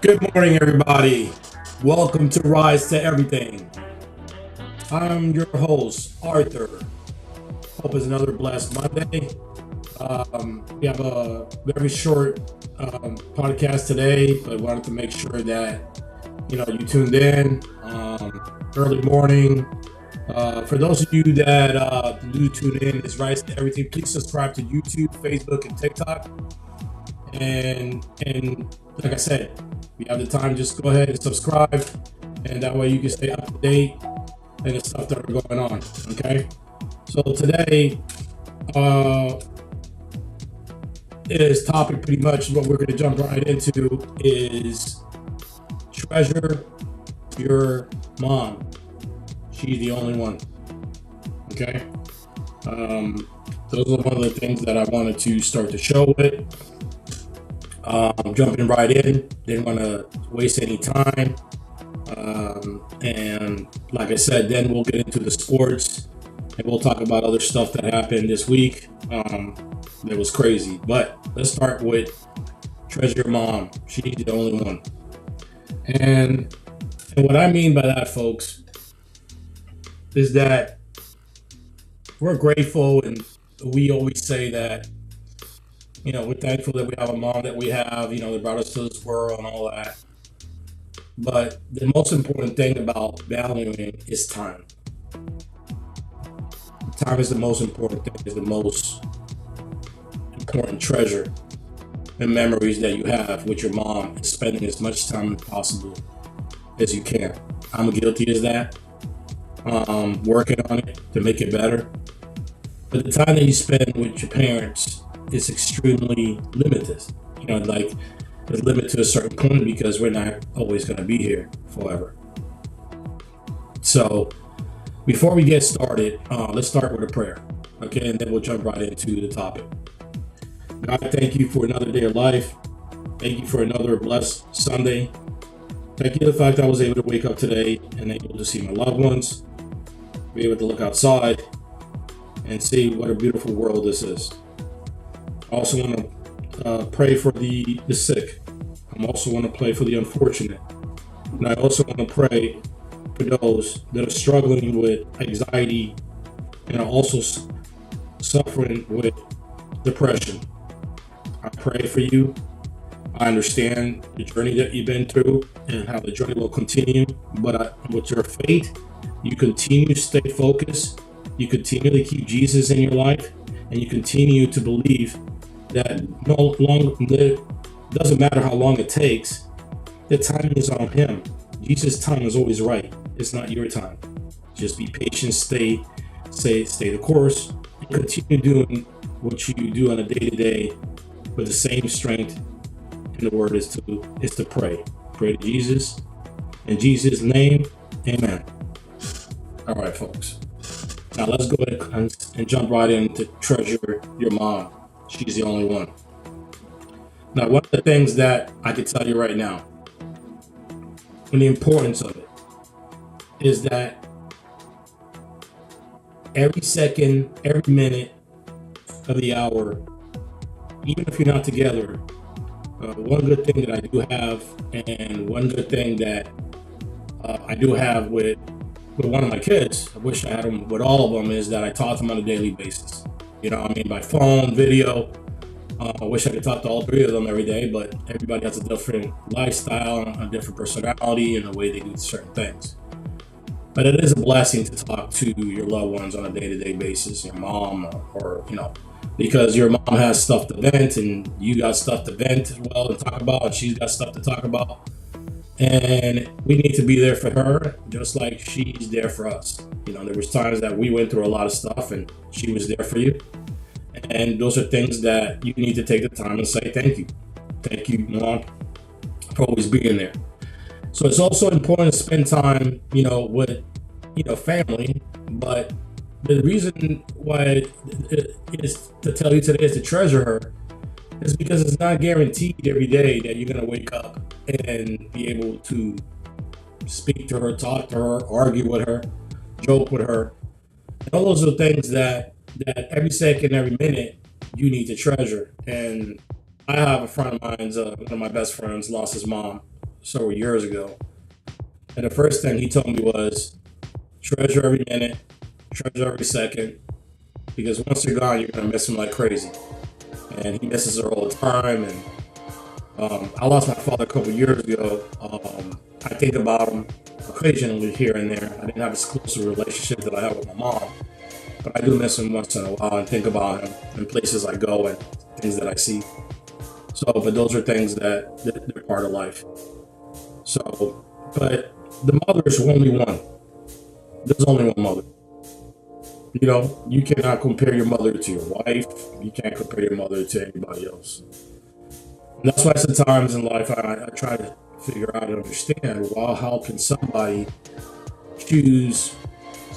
Good morning, everybody. Welcome to Rise to Everything. I'm your host, Arthur. Hope it's another blessed Monday. We have a very short podcast today, but wanted to make sure that you tuned in early morning. For those of you that do tune in, it's Rise to Everything. Please subscribe to YouTube, Facebook, and TikTok. And like I said, if you have the time, just go ahead and subscribe, and that way you can stay up to date and the stuff that are going on. Okay. So today uh, is topic pretty much what we're going to jump right into is treasure your mom. She's the only one. Okay. Those are one of the things that I wanted to start the show with. Jumping right in, didn't want to waste any time. And like I said, then we'll get into the sports and we'll talk about other stuff that happened this week. That was crazy. But let's start with treasure your mom. She's the only one. And what I mean by that, folks, is that we're grateful and we always say that we're thankful that we have a mom that we have, that brought us to this world and all that. But the most important thing about valuing is time. Time is the most important thing, is the most important treasure and memories that you have with your mom, and spending as much time as possible as you can. I'm guilty as that. Working on it to make it better. But the time that you spend with your parents is extremely limited. Like it's limited to a certain point because we're not always going to be here forever. So before we get started, let's start with a prayer. Okay, and then we'll jump right into the topic. God, thank you for another day of life. Thank you for another blessed Sunday. Thank you for the fact that I was able to wake up today and able to see my loved ones, be able to look outside and see what a beautiful world this is. I also want to pray for the sick. I also want to pray for the unfortunate. And I also want to pray for those that are struggling with anxiety and are also suffering with depression. I pray for you. I understand the journey that you've been through and how the journey will continue. But with your faith, you continue to stay focused. You continue to keep Jesus in your life, and you continue to believe that it doesn't matter how long it takes. The time is on Him. Jesus' time is always right. It's not your time. Just be patient. Stay the course, and continue doing what you do on a day-to-day with the same strength. And the word is to pray. Pray to Jesus. In Jesus' name, amen. All right, folks. Now let's go ahead and jump right into treasure your mom. She's the only one. Now, one of the things that I can tell you right now, and the importance of it, is that every second, every minute of the hour, even if you're not together, one good thing that I do have, and one good thing that I do have with one of my kids, I wish I had them with all of them, is that I talk to them on a daily basis. By phone, video. I wish I could talk to all three of them every day, but everybody has a different lifestyle, a different personality, and the way they do certain things. But it is a blessing to talk to your loved ones on a day-to-day basis, your mom, or because your mom has stuff to vent, and you got stuff to vent as well and talk about, and she's got stuff to talk about. And we need to be there for her, just like she's there for us. There was times that we went through a lot of stuff, and she was there for you. And those are things that you need to take the time and say thank you. Thank you, Mom, for always being there. So it's also important to spend time, with, family. But the reason why it is to tell you today is to treasure her is because it's not guaranteed every day that you're going to wake up and be able to speak to her, talk to her, argue with her, joke with her. And all those are things that every second, every minute you need to treasure. And I have a friend of mine, one of my best friends, lost his mom several years ago. And the first thing he told me was treasure every minute, treasure every second, because once they're gone, you're going to miss them like crazy. And he misses her all the time. And I lost my father a couple years ago. I think about him occasionally here and there. I didn't have as close a relationship that I have with my mom, but I do miss him once in a while and think about him in places I go and things that I see. So, but those are things that they're part of life. So, but the mother is only one. There's only one mother. You know, you cannot compare your mother to your wife. You can't compare your mother to anybody else. And that's why sometimes in life I try to figure out and understand, well, how can somebody choose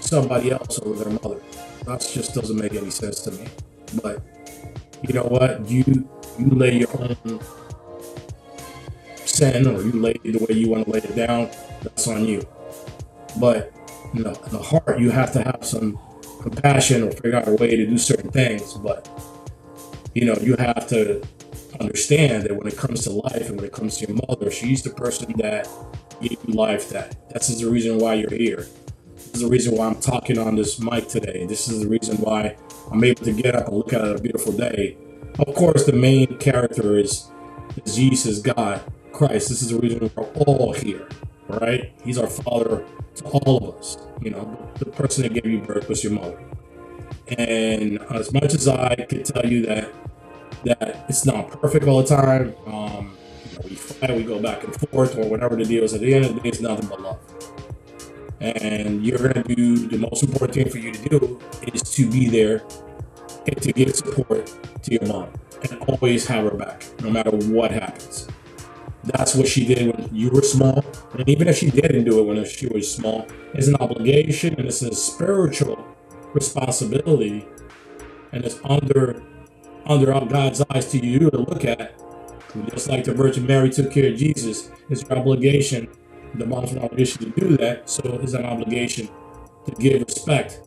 somebody else over their mother? That just doesn't make any sense to me. But you know what? You lay your own sin, or you lay it the way you want to lay it down. That's on you. But you know, in the heart, you have to have some compassion or figure out a way to do certain things. But you know, you have to understand that when it comes to life and when it comes to your mother, she's the person that gave you life. That's the reason why you're here. This is the reason why I'm talking on this mic today. This is the reason why I'm able to get up and look at a beautiful day. Of course, the main character is Jesus, God, Christ. This is the reason we're all here, right? He's our father to all of us. You know, the person that gave you birth was your mother. And as much as I could tell you that it's not perfect all the time, you know, we fight, we go back and forth, or whatever the deal is. At the end of the day, it's nothing but love. And you're gonna do the most important thing for you to do is to be there and to give support to your mom and always have her back, no matter what happens. That's what she did when you were small, and even if she didn't do it when she was small, it's an obligation and it's a spiritual responsibility, and it's under God's eyes to you to look at. Just like the Virgin Mary took care of Jesus, it's your obligation. The mom's an obligation to do that, so it's an obligation to give respect,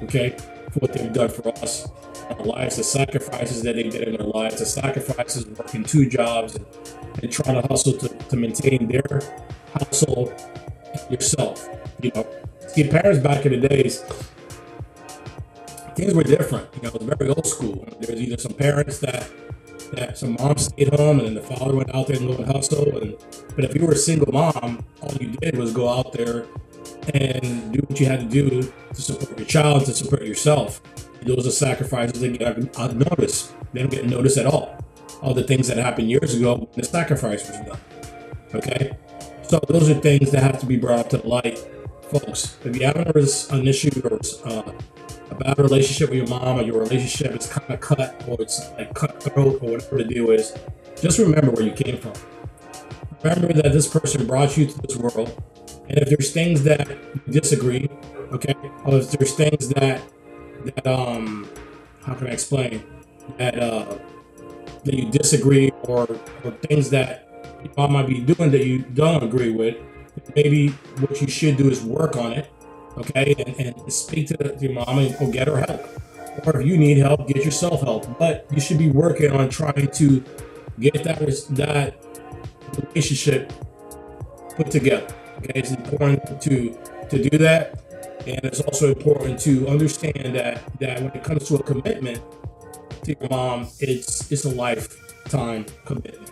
okay, for what they've done for us, our lives, the sacrifices that they did in their lives, the sacrifices working two jobs and trying to hustle to maintain their household and yourself. You know, see, parents back in the days, things were different. You know, it was very old school. There was either some parents that some moms stayed home and then the father went out there and go and hustle. But if you were a single mom, all you did was go out there and do what you had to do to support your child, to support yourself. And those are sacrifices that get unnoticed. They don't get noticed at all. All the things that happened years ago when the sacrifice was done. Okay? So those are things that have to be brought up to the light. Folks, if you have an issue or a bad relationship with your mom, or your relationship is kind of cut, or it's like cutthroat, or whatever the deal is, just remember where you came from. Remember that this person brought you to this world, and if there's things that you disagree, okay, or if there's things that how can I explain that you disagree, or things that your mom might be doing that you don't agree with, maybe what you should do is work on it. Okay, and speak to your mom and go get her help. Or if you need help, get yourself help. But you should be working on trying to get that relationship put together. Okay, it's important to do that, and it's also important to understand that when it comes to a commitment to your mom, it's a lifetime commitment.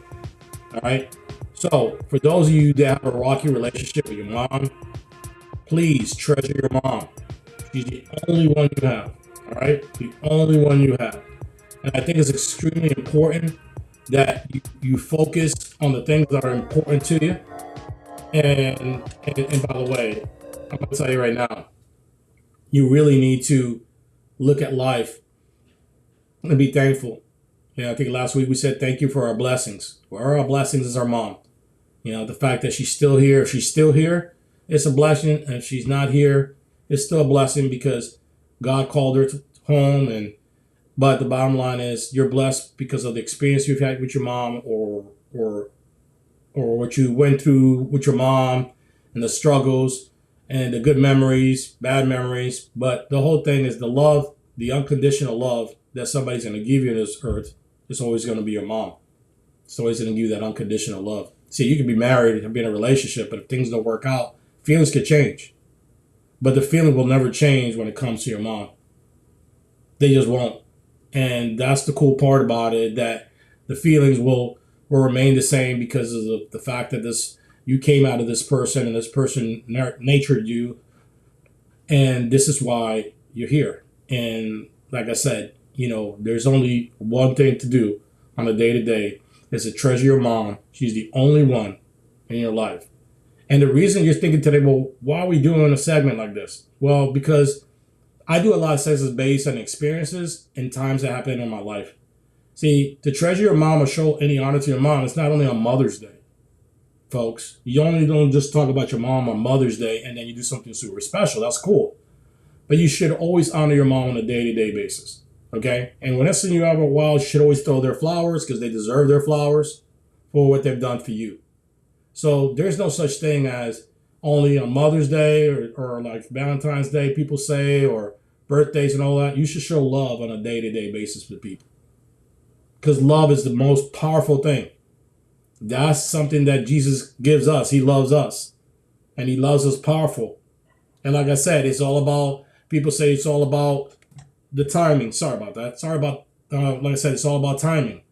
All right. So for those of you that have a rocky relationship with your mom, please treasure your mom. She's the only one you have. All right, the only one you have. And I think it's extremely important that you focus on the things that are important to you. And by the way, I'm gonna tell you right now, you really need to look at life and be thankful. You know, I think last week we said thank you for our blessings. Well, our blessings is our mom. You know, the fact that she's still here. If she's still here, it's a blessing. And if she's not here, it's still a blessing because God called her home. But the bottom line is you're blessed because of the experience you've had with your mom, or what you went through with your mom, and the struggles and the good memories, bad memories. But the whole thing is the love, the unconditional love that somebody's going to give you on this earth is always going to be your mom. It's always going to give you that unconditional love. See, you can be married and be in a relationship, but if things don't work out, feelings can change. But the feeling will never change when it comes to your mom. They just won't. And that's the cool part about it, that the feelings will remain the same because of the fact that you came out of this person and this person natured you, and this is why you're here. And like I said, there's only one thing to do on a day to day is to treasure your mom. She's the only one in your life. And the reason you're thinking today, well, why are we doing a segment like this? Well, because I do a lot of segments based on experiences and times that happen in my life. See, to treasure your mom or show any honor to your mom, it's not only on Mother's Day, folks. You only don't just talk about your mom on Mother's Day and then you do something super special. That's cool. But you should always honor your mom on a day-to-day basis, okay? And when it's in you out a while, you should always throw their flowers because they deserve their flowers for what they've done for you. So there's no such thing as only on Mother's Day or like Valentine's Day, people say, or birthdays and all that. You should show love on a day-to-day basis with people because love is the most powerful thing. That's something that Jesus gives us. He loves us and he loves us powerful. And like I said, it's all about, people say it's all about the timing. Sorry about that. Sorry about, like I said, it's all about timing.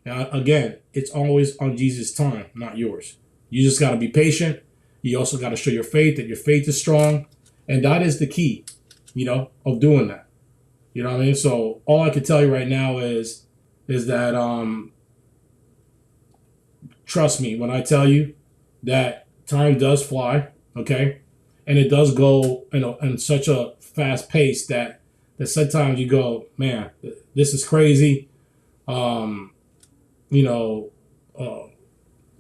Now, again, it's always on Jesus' time, not yours. You just got to be patient. You also got to show your faith, that your faith is strong. And that is the key, of doing that. You know what I mean? So all I can tell you right now is that, trust me when I tell you that time does fly, okay? And it does go, in such a fast pace that sometimes you go, man, this is crazy.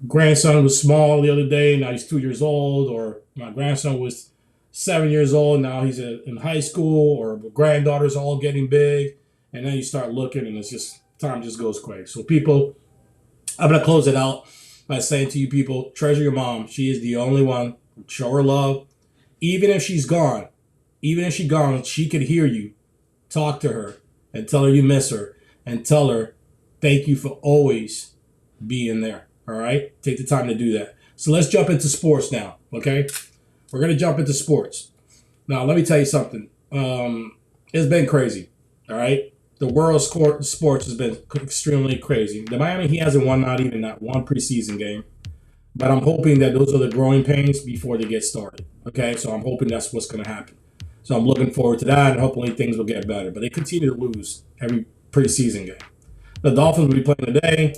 Grandson was small the other day, now he's 2 years old, or my grandson was 7 years old, now he's in high school, or the granddaughters all getting big, and then you start looking and it's just, time just goes quick. So people, I'm going to close it out by saying to you people, treasure your mom. She is the only one. Show her love. Even if she's gone, she could hear you. Talk to her and tell her you miss her and tell her thank you for always being there. All right? Take the time to do that. So let's jump into sports now, okay? We're going to jump into sports. Now, let me tell you something. It's been crazy, all right? The world of sports has been extremely crazy. The Miami Heat hasn't won not even that one preseason game. But I'm hoping that those are the growing pains before they get started. Okay, so I'm hoping that's what's going to happen. So I'm looking forward to that, and hopefully things will get better. But they continue to lose every preseason game. The Dolphins will be playing today.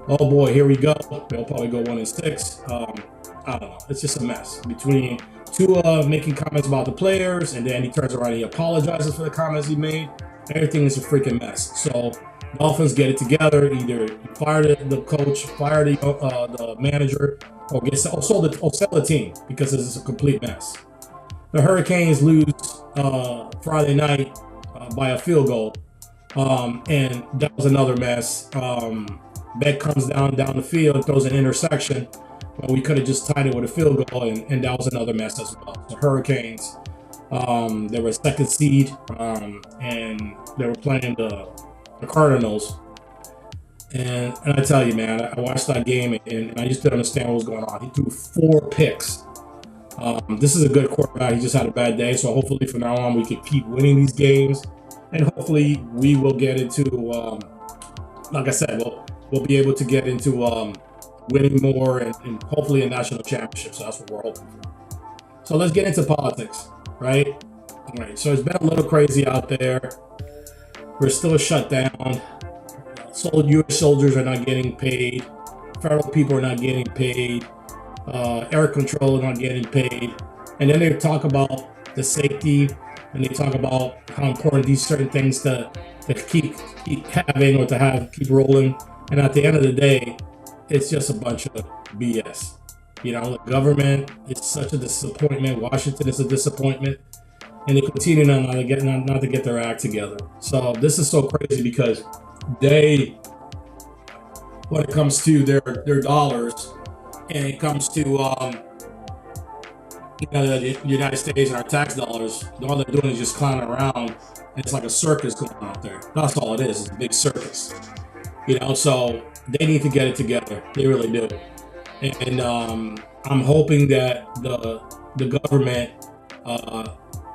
Oh boy, here we go. They'll probably go 1-6. I don't know. It's just a mess between Tua making comments about the players, and then he turns around and he apologizes for the comments he made. Everything is a freaking mess. So Dolphins get it together. Either fire the coach, fire the manager, or sell the team because this is a complete mess. The Hurricanes lose Friday night by a field goal, and that was another mess. Beck comes down the field and throws an intersection, but we could have just tied it with a field goal, and that was another mess as well. The Hurricanes, they were a second seed, and they were playing the Cardinals, and I tell you, man, I watched that game and I just didn't understand what was going on. He threw 4 picks. This is a good quarterback. He just had a bad day, so hopefully from now on we can keep winning these games, and hopefully we will get into, like I said, we'll be able to get into winning more and hopefully a national championship. So that's what we're hoping for. So let's get into politics, right? All right. So it's been a little crazy out there. We're still shut down. U.S. soldiers are not getting paid. Federal people are not getting paid. Air control are not getting paid. And then they talk about the safety, and they talk about how important these certain things to keep having or to keep rolling. And at the end of the day, it's just a bunch of BS. The government is such a disappointment. Washington is a disappointment. And they continue not to get their act together. So this is so crazy because when it comes to their dollars, and it comes to the United States and our tax dollars, all they're doing is just clowning around. It's like a circus going on out there. That's all it is. It's a big circus. So they need to get it together. They really do. And I'm hoping that the government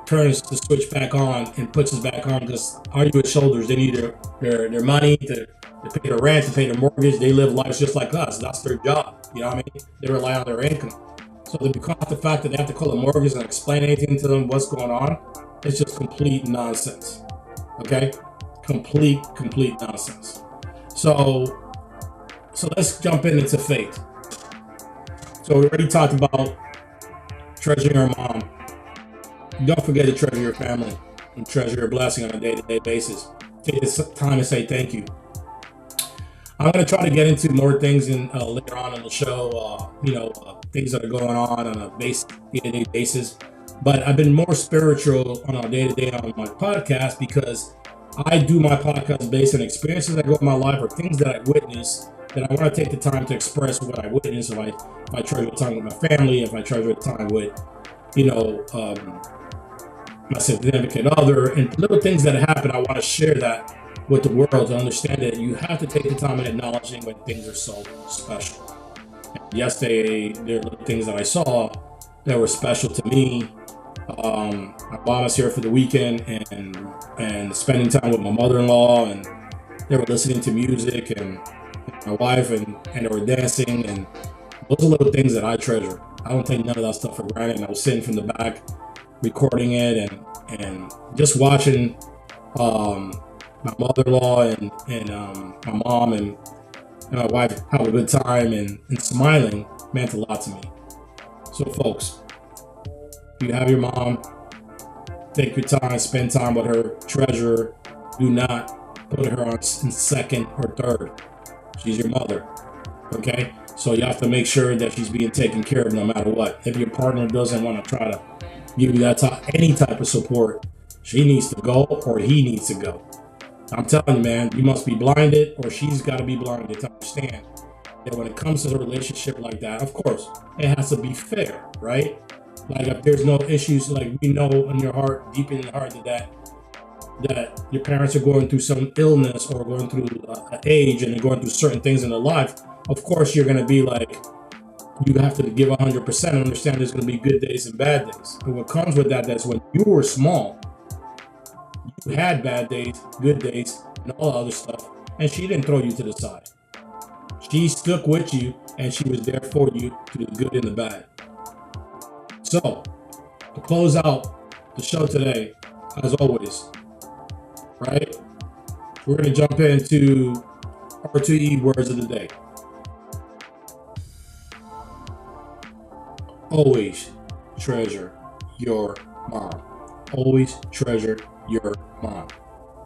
turns the switch back on and puts us back on, because our U.S. soldiers, they need their money to pay their rent, to pay their mortgage. They live lives just like us. That's their job. You know what I mean? They rely on their income. So to become the fact that they have to call a mortgage and explain anything to them what's going on, it's just complete nonsense. Okay? Complete nonsense. So let's jump into faith. So we already talked about treasuring your mom. Don't forget to treasure your family and treasure your blessing on a day-to-day basis. Take this time to say thank you. I'm going to try to get into more things later on in the show, things that are going on a day-to-day basis. But I've been more spiritual on a day-to-day on my podcast, because I do my podcast based on experiences that go in my life or things that I witness, that I want to take the time to express what I witness. If I treasure time with my family, if I treasure time with, my significant other, and little things that happen, I want to share that with the world to understand that you have to take the time in acknowledging when things are so special. And yesterday, there were things that I saw that were special to me. My mom was here for the weekend and spending time with my mother-in-law, and they were listening to music, and my wife, and they were dancing, and those are little things that I treasure. I don't take none of that stuff for granted. And I was sitting from the back recording it and just watching my mother-in-law and my mom and my wife have a good time and smiling meant a lot to me. So folks, if you have your mom, take your time, spend time with her, treasure her. Do not put her on in second or third. She's your mother, okay? So you have to make sure that she's being taken care of no matter what. If your partner doesn't want to try to give you any type of support, she needs to go or he needs to go. I'm telling you, man, you must be blinded, or she's got to be blinded to understand that when it comes to a relationship like that, of course, it has to be fair, right? Like if there's no issues, like we know in your heart, deep in your heart, that your parents are going through some illness or going through an age and they're going through certain things in their life, of course you're going to be like, you have to give 100% and understand there's going to be good days and bad days. But what comes with that's when you were small, you had bad days, good days, and all other stuff, and she didn't throw you to the side. She stuck with you, and she was there for you through the good and the bad. So, to close out the show today, as always, right, we're going to jump into our 2E words of the day. Always treasure your mom. Always treasure your mom,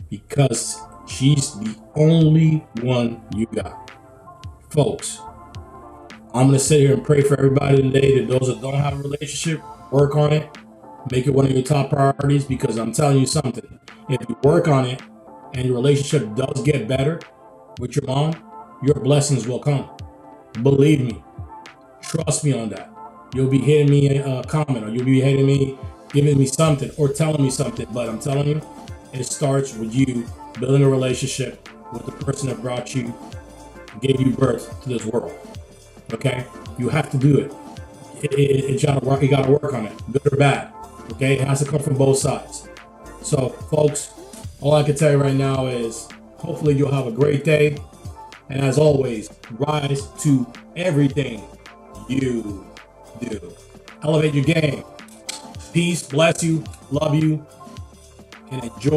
because she's the only one you got. Folks, I'm going to sit here and pray for everybody today, that those that don't have a relationship, work on it, make it one of your top priorities, because I'm telling you something, if you work on it and your relationship does get better with your mom, your blessings will come. Believe me, trust me on that. You'll be hitting me a comment, or you'll be hitting me, giving me something, or telling me something. But I'm telling you, it starts with you building a relationship with the person that brought you, gave you birth to this world. Okay? You have to do it. You gotta work on it, good or bad. Okay? It has to come from both sides. So, folks, all I can tell you right now is hopefully you'll have a great day. And as always, rise to everything you do. Elevate your game. Peace, bless you, love you, and enjoy.